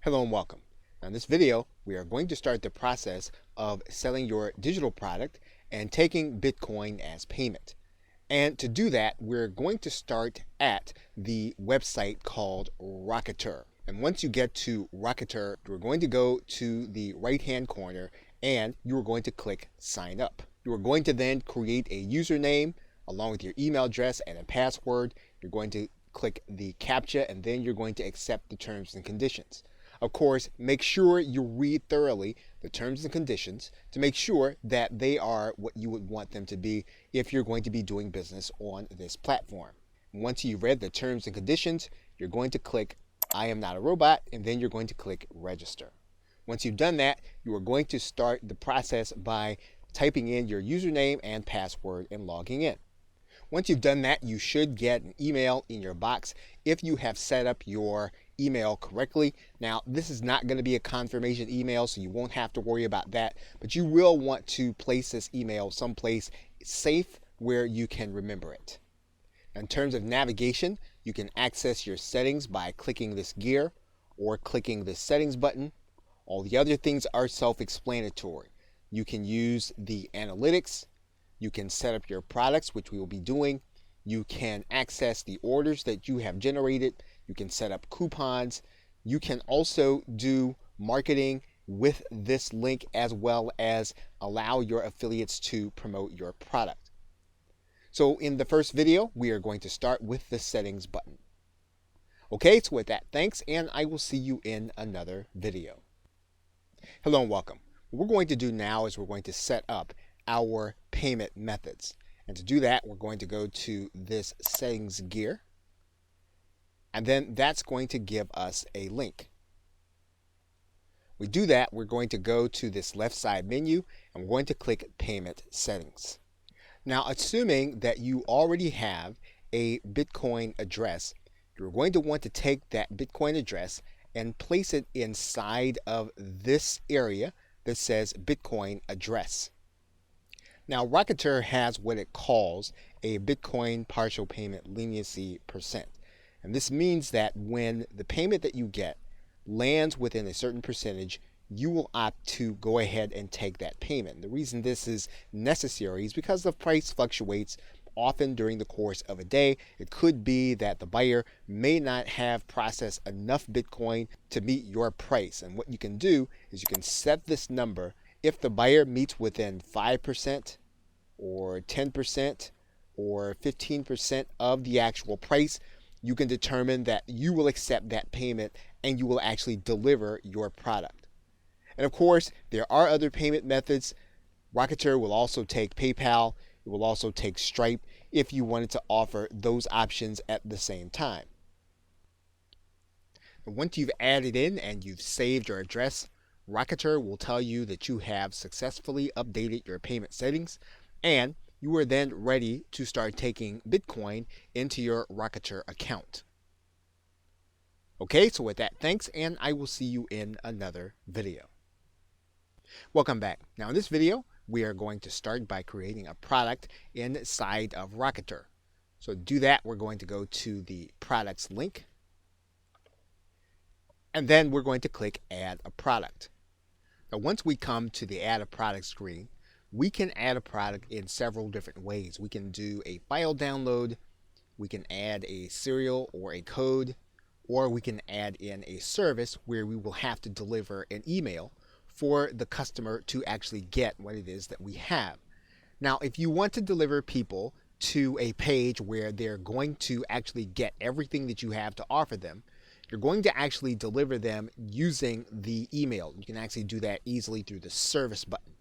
Hello and welcome. Now in this video, we are going to start the process of selling your digital product and taking Bitcoin as payment. And to do that, we're going to start at the website called Rocketer. And once you get to Rocketer, you're going to go to the right-hand corner and you're going to click Sign Up. You are going to then create a username along with your email address and a password. You're going to click the CAPTCHA and then you're going to accept the terms and conditions. Of course, make sure you read thoroughly the terms and conditions to make sure that they are what you would want them to be if you're going to be doing business on this platform. Once you've read the terms and conditions, you're going to click I am not a robot, and then you're going to click register. Once you've done that, you are going to start the process by typing in your username and password and logging in. Once you've done that, you should get an email in your box if you have set up your email correctly. Now, this is not going to be a confirmation email, so you won't have to worry about that, but you will want to place this email someplace safe where you can remember it. In terms of navigation, you can access your settings by clicking this gear or clicking the settings button. All the other things are self-explanatory. You can use the analytics. You can set up your products, which we will be doing. You can access the orders that you have generated. You can set up coupons. You can also do marketing with this link as well as allow your affiliates to promote your product. So in the first video, we are going to start with the settings button. Okay, so with that, thanks, and I will see you in another video. Hello and welcome. What we're going to do now is we're going to set up our payment methods. And to do that, we're going to go to this settings gear. And then that's going to give us a link. We do that, we're going to go to this left side menu and we're going to click payment settings. Now, assuming that you already have a Bitcoin address, you're going to want to take that Bitcoin address and place it inside of this area that says Bitcoin address. Now, Rocketer has what it calls a Bitcoin partial payment leniency percent. And this means that when the payment that you get lands within a certain percentage, you will opt to go ahead and take that payment. The reason this is necessary is because the price fluctuates often during the course of a day. It could be that the buyer may not have processed enough Bitcoin to meet your price. And what you can do is you can set this number. If the buyer meets within 5% or 10% or 15% of the actual price, you can determine that you will accept that payment and you will actually deliver your product. And of course, there are other payment methods. Rocketer will also take PayPal. It will also take Stripe if you wanted to offer those options at the same time. Once you've added in and you've saved your address, Rocketer will tell you that you have successfully updated your payment settings and you are then ready to start taking Bitcoin into your Rocketer account. Okay, so with that, thanks, and I will see you in another video. Welcome back. Now in this video, we are going to start by creating a product inside of Rocketer. So to do that, we're going to go to the products link, and then we're going to click add a product. Now once we come to the add a product screen, we can add a product in several different ways. We can do a file download, we can add a serial or a code, or we can add in a service where we will have to deliver an email for the customer to actually get what it is that we have. Now, if you want to deliver people to a page where they're going to actually get everything that you have to offer them, you're going to actually deliver them using the email. You can actually do that easily through the service button.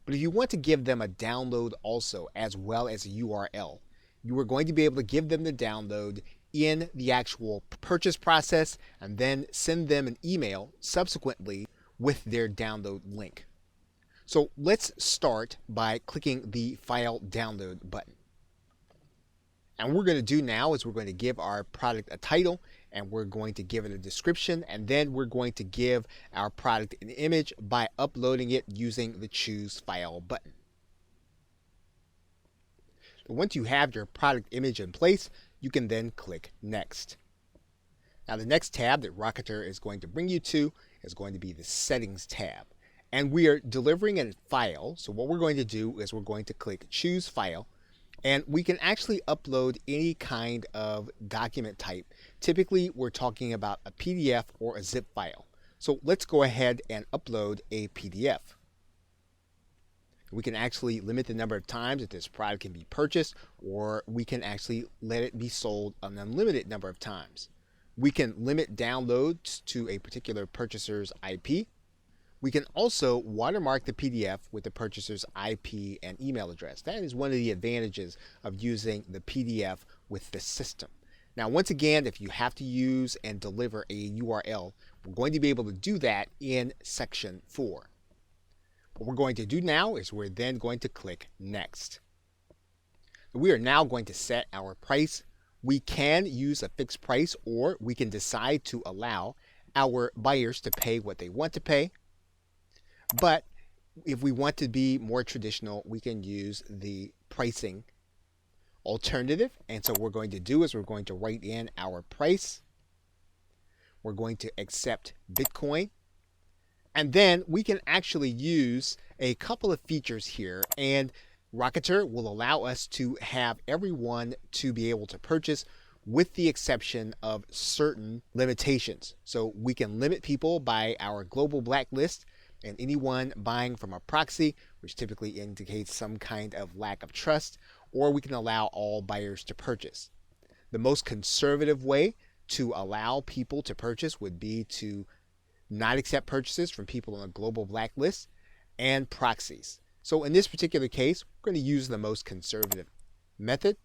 But if you want to give them a download also, as well as a URL, you are going to be able to give them the download in the actual purchase process and then send them an email subsequently with their download link. So let's start by clicking the file download button. And what we're going to do now is we're going to give our product a title and we're going to give it a description, and then we're going to give our product an image by uploading it using the choose file button. So once you have your product image in place, you can then click next. Now the next tab that Rocketer is going to bring you to is going to be the Settings tab. And we are delivering a file, so what we're going to do is we're going to click Choose File, and we can actually upload any kind of document type. Typically, we're talking about a PDF or a zip file. So let's go ahead and upload a PDF. We can actually limit the number of times that this product can be purchased, or we can actually let it be sold an unlimited number of times. We can limit downloads to a particular purchaser's IP. We can also watermark the PDF with the purchaser's IP and email address. That is one of the advantages of using the PDF with the system. Now, once again, if you have to use and deliver a URL, we're going to be able to do that in section 4. What we're going to do now is we're then going to click Next. We are now going to set our price. We can use a fixed price, or we can decide to allow our buyers to pay what they want to pay. But if we want to be more traditional, we can use the pricing alternative. And so what we're going to do is we're going to write in our price. We're going to accept Bitcoin. And then we can actually use a couple of features here, and Rocketer will allow us to have everyone to be able to purchase with the exception of certain limitations. So we can limit people by our global blacklist, and anyone buying from a proxy, which typically indicates some kind of lack of trust, or we can allow all buyers to purchase. The most conservative way to allow people to purchase would be to not accept purchases from people on a global blacklist and proxies. So in this particular case, we're going to use the most conservative method,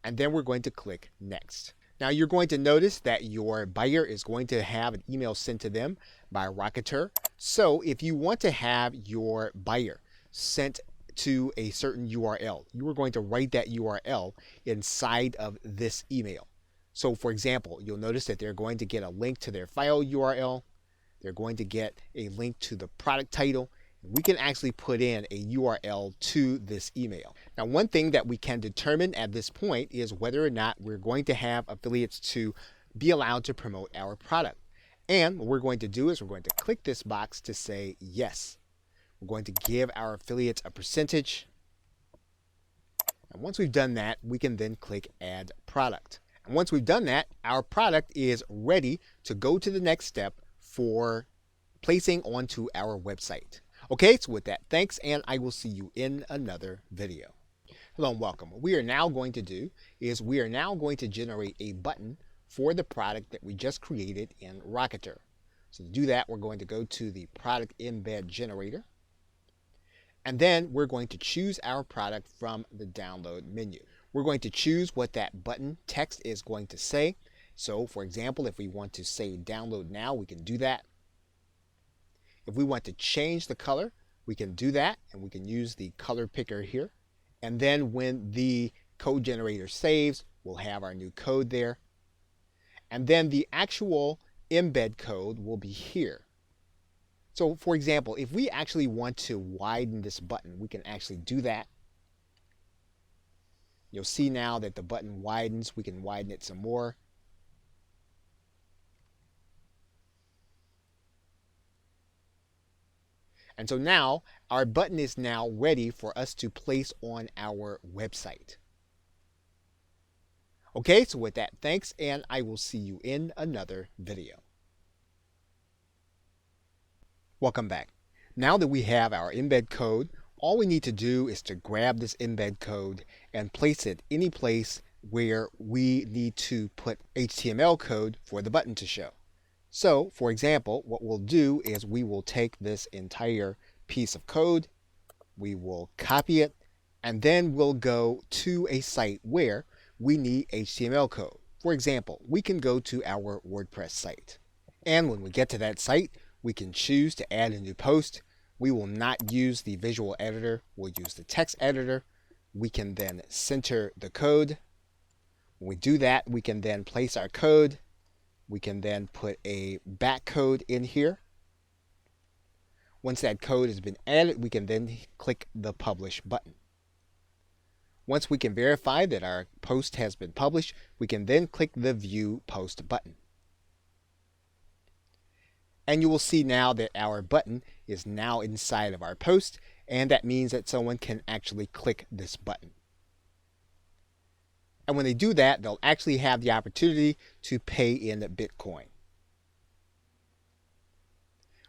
and then we're going to click Next. Now you're going to notice that your buyer is going to have an email sent to them by Rocketer. So if you want to have your buyer sent to a certain URL, you are going to write that URL inside of this email. So for example, you'll notice that they're going to get a link to their file URL. They're going to get a link to the product title. We can actually put in a URL to this email. Now, one thing that we can determine at this point is whether or not we're going to have affiliates to be allowed to promote our product. And what we're going to do is we're going to click this box to say yes. We're going to give our affiliates a percentage. And once we've done that, we can then click Add Product. And once we've done that, our product is ready to go to the next step for placing onto our website. Okay, so with that, thanks, and I will see you in another video. Hello and welcome. What we are now going to do is we are now going to generate a button for the product that we just created in Rocketer. So to do that, we're going to go to the product embed generator, and then we're going to choose our product from the download menu. We're going to choose what that button text is going to say. So for example, if we want to say download now, we can do that. If we want to change the color, we can do that, and we can use the color picker here. And then when the code generator saves, we'll have our new code there. And then the actual embed code will be here. So for example, if we actually want to widen this button, we can actually do that. You'll see now that the button widens. We can widen it some more. And so now our button is now ready for us to place on our website. Okay, so with that, thanks, and I will see you in another video. Welcome back. Now that we have our embed code, all we need to do is to grab this embed code and place it any place where we need to put HTML code for the button to show. So, for example, what we'll do is we will take this entire piece of code, we will copy it, and then we'll go to a site where we need HTML code. For example, we can go to our WordPress site. And when we get to that site, we can choose to add a new post. We will not use the visual editor, we'll use the text editor. We can then center the code. When we do that, we can then place our code. We can then put a back code in here. Once that code has been added, we can then click the Publish button. Once we can verify that our post has been published, we can then click the View Post button. And you will see now that our button is now inside of our post, and that means that someone can actually click this button. And when they do that, they'll actually have the opportunity to pay in Bitcoin.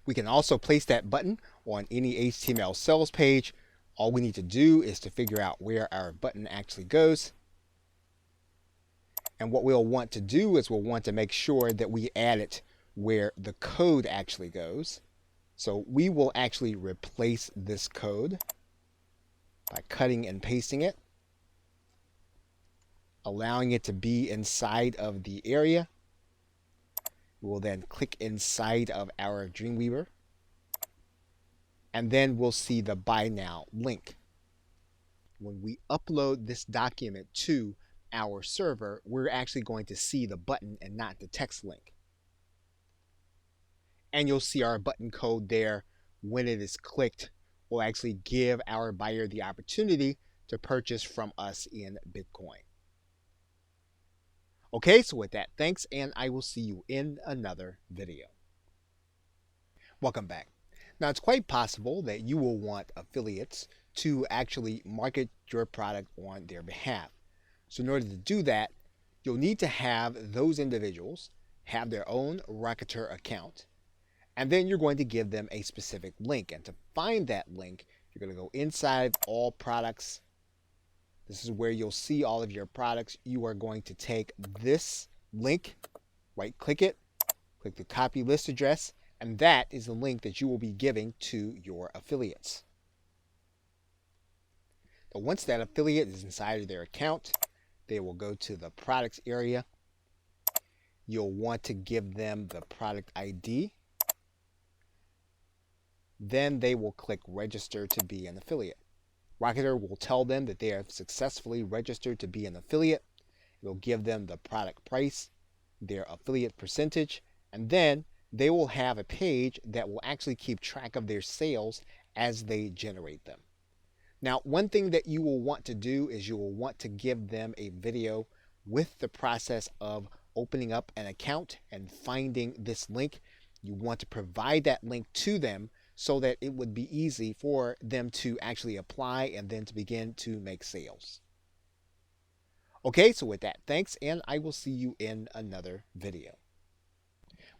We can also place that button on any HTML sales page. All we need to do is to figure out where our button actually goes. And what we'll want to do is we'll want to make sure that we add it where the code actually goes. So we will actually replace this code by cutting and pasting it, allowing it to be inside of the area. We will then click inside of our Dreamweaver, and then we'll see the Buy Now link. When we upload this document to our server, we're actually going to see the button and not the text link. And you'll see our button code there. When it is clicked, will actually give our buyer the opportunity to purchase from us in Bitcoin. Okay, so with that, thanks, and I will see you in another video. Welcome back. Now, it's quite possible that you will want affiliates to actually market your product on their behalf. So in order to do that, you'll need to have those individuals have their own Rocketer account, and then you're going to give them a specific link. And to find that link, you're going to go inside All Products. This is where you'll see all of your products. You are going to take this link, right-click it, click the copy list address, and that is the link that you will be giving to your affiliates. So once that affiliate is inside of their account, they will go to the products area. You'll want to give them the product ID. Then they will click register to be an affiliate. Rocketer will tell them that they have successfully registered to be an affiliate. It will give them the product price, their affiliate percentage, and then they will have a page that will actually keep track of their sales as they generate them. Now, one thing that you will want to do is you will want to give them a video with the process of opening up an account and finding this link. You want to provide that link to them so that it would be easy for them to actually apply and then to begin to make sales. Okay, so with that, thanks, and I will see you in another video.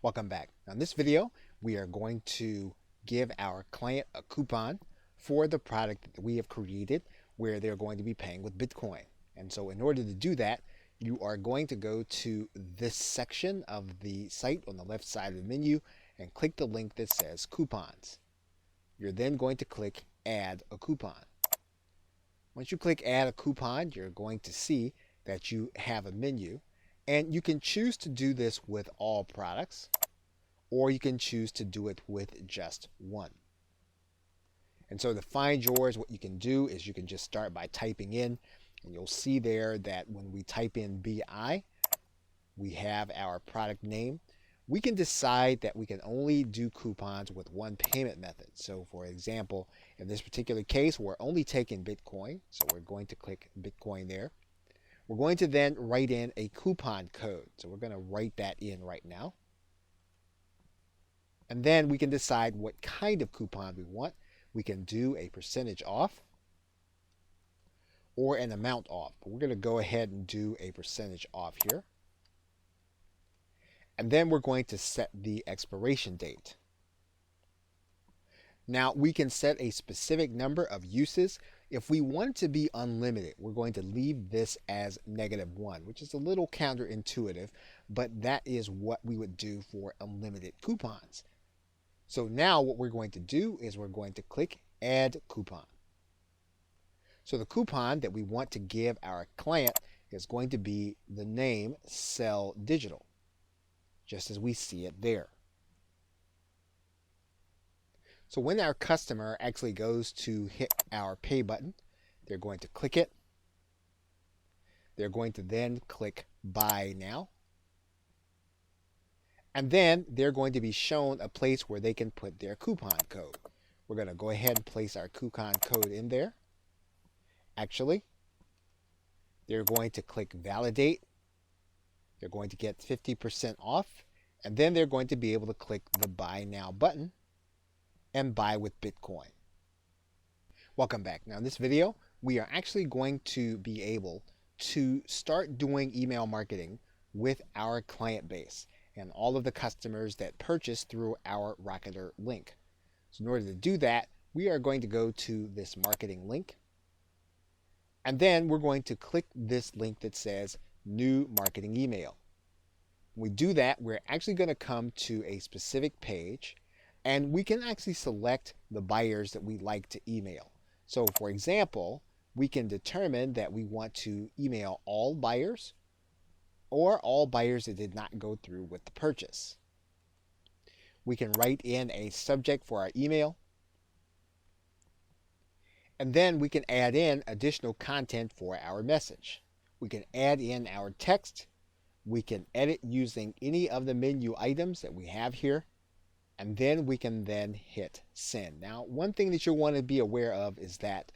Welcome back. Now, in this video, we are going to give our client a coupon for the product that we have created where they're going to be paying with Bitcoin. And so in order to do that, you are going to go to this section of the site on the left side of the menu and click the link that says coupons. You're then going to click add a coupon. Once you click add a coupon, you're going to see that you have a menu, and you can choose to do this with all products, or you can choose to do it with just one. And so to find yours, what you can do is you can just start by typing in, and you'll see there that when we type in BI, we have our product name. We can decide that we can only do coupons with one payment method. So for example, in this particular case, we're only taking Bitcoin. So we're going to click Bitcoin there. We're going to then write in a coupon code. So we're going to write that in right now. And then we can decide what kind of coupon we want. We can do a percentage off or an amount off. But we're going to go ahead and do a percentage off here. And then we're going to set the expiration date. Now we can set a specific number of uses. If we want it to be unlimited, we're going to leave this as -1, which is a little counterintuitive, but that is what we would do for unlimited coupons. So now what we're going to do is we're going to click add coupon. So the coupon that we want to give our client is going to be the name Sell Digital, just as we see it there. So when our customer actually goes to hit our pay button, they're going to click it. They're going to then click buy now. And then they're going to be shown a place where they can put their coupon code. We're going to go ahead and place our coupon code in there. Actually, they're going to click validate. They're going to get 50% off, And then they're going to be able to click the Buy Now button and buy with Bitcoin. Welcome back. Now in this video, we are actually going to be able to start doing email marketing with our client base and all of the customers that purchase through our Rocketer link. So in order to do that, we are going to go to this marketing link. And then we're going to click this link that says New Marketing Email. When we do that, we're actually going to come to a specific page, and we can actually select the buyers that we like to email. So for example, we can determine that we want to email all buyers or all buyers that did not go through with the purchase. We can write in a subject for our email, and then we can add in additional content for our message. We can add in our text. We can edit using any of the menu items that we have here, and then we can then hit send. Now, one thing that you'll want to be aware of is that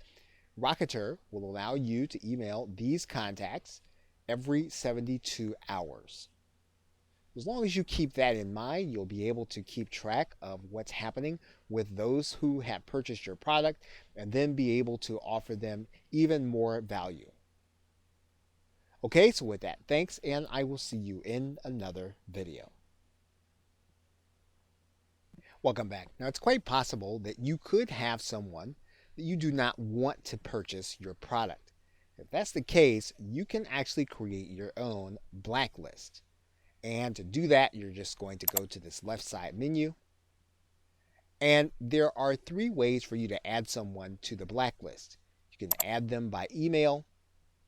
Rocketer will allow you to email these contacts every 72 hours. As long as you keep that in mind, you'll be able to keep track of what's happening with those who have purchased your product and then be able to offer them even more value. Okay, so with that, thanks, and I will see you in another video. Welcome back. Now, it's quite possible that you could have someone that you do not want to purchase your product. If that's the case, you can actually create your own blacklist. And to do that, you're just going to go to this left side menu. And there are 3 ways for you to add someone to the blacklist. You can add them by email,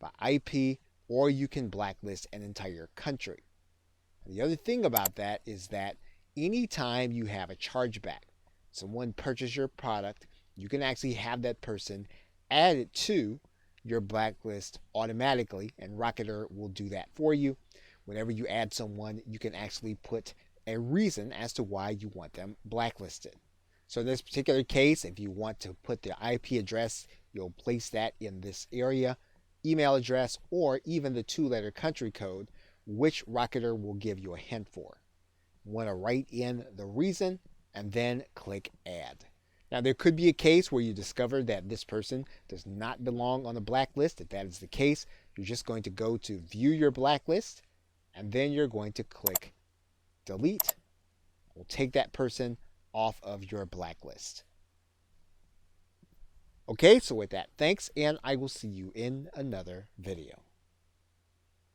by IP, or you can blacklist an entire country. The other thing about that is that anytime you have a chargeback, someone purchased your product, you can actually have that person added to your blacklist automatically, and Rocketer will do that for you. Whenever you add someone, you can actually put a reason as to why you want them blacklisted. So in this particular case, if you want to put the IP address, you'll place that in this area, email address, or even the 2-letter country code, which Rocketer will give you a hint for. You want to write in the reason and then click add. Now, there could be a case where you discover that this person does not belong on the blacklist. If that is the case, you're just going to go to view your blacklist, and then you're going to click delete. We'll take that person off of your blacklist. Okay, so with that, thanks, and I will see you in another video.